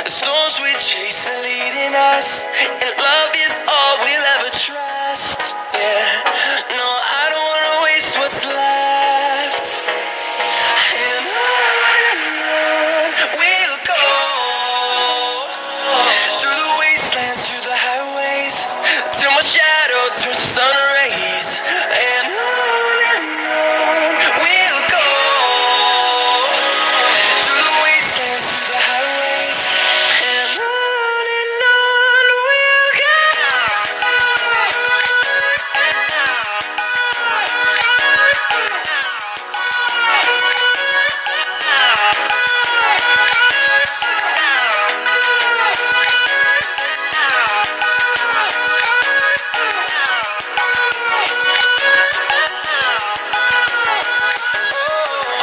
Storms we chase are leading us, and love is all we'll ever trust. Yeah, no, I don't wanna waste what's left. And on we'll go, through the wastelands, through the highways, till my shadow turns to sun rays. And on we'll go, through the wastelands, through the highways, and on we'll go.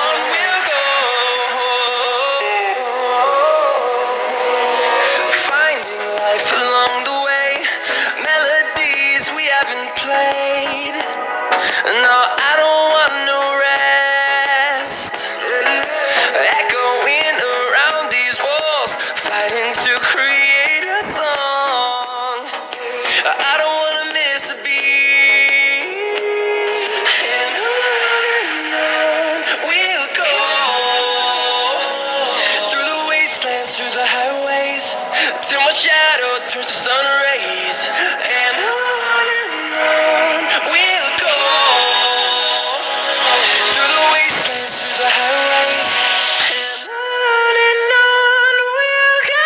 On we'll go, finding life along the way, melodies we haven't played. No, I don't want no rest. Echoing around these walls, fighting to create a song. I don't wanna miss a beat. And on we'll go, through the wastelands, through the highways, till my shadow turns to sun rays. And on we'll go, through the wastelands, through the highways, and on we'll go.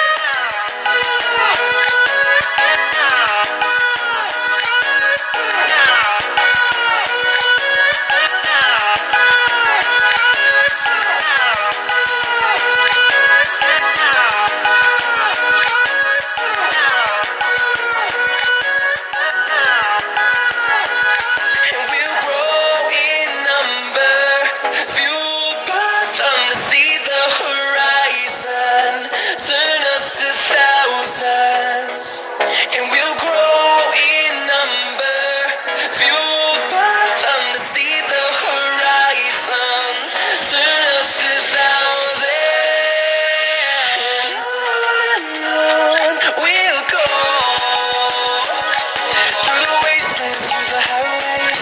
And we'll grow in number, fueled by them to see the horizon, turn us to thousands. And we'll grow in number, fueled by them to see the horizon, turn us to thousands. And on we'll go, through the wastelands, through the highways,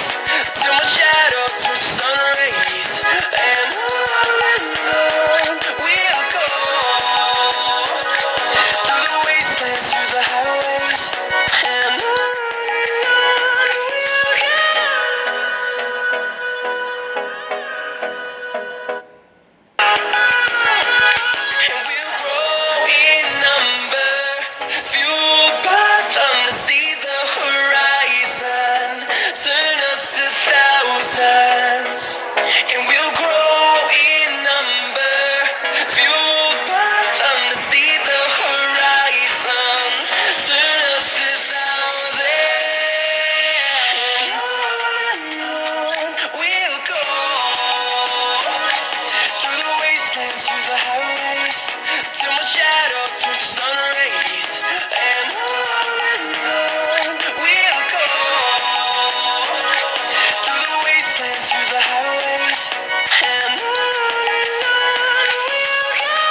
till my shadow turns to sun rays. And on we'll go, through the wastelands, through the highways, and on we'll go. And we'll grow in number, fueled by them to see the horizon, turn us to thousands. And we'll grow in number, fueled by them to see the horizon, turn us to thousands. And on we'll go, through the wastelands, through the highways, till my shadow turns to sun rays. And on we'll go, through the wastelands, through the highways, and on we'll go.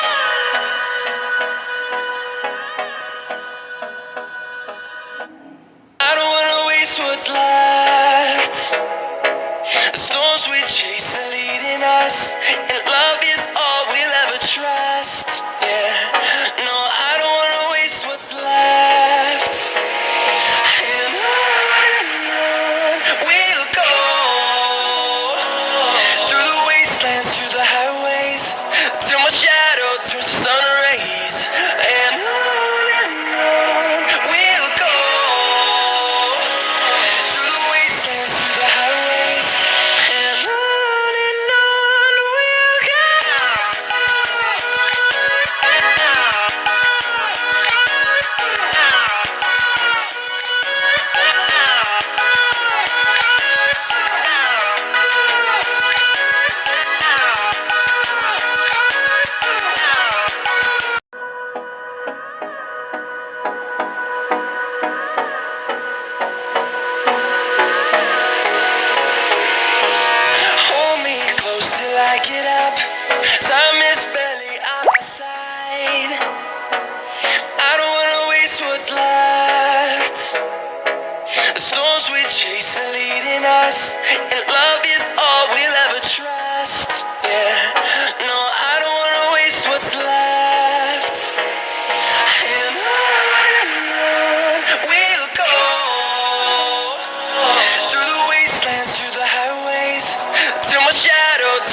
I don't wanna waste what's left. The storms we chase are leading us, and love is all we'll ever trust. Yeah, no, I don't wanna waste what's left. And on we'll go, through the wastelands, through the highways, till my shadow turns to sun rays. And on we'll go, through the wastelands, through the highways, and on we'll go.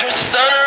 Turns the sun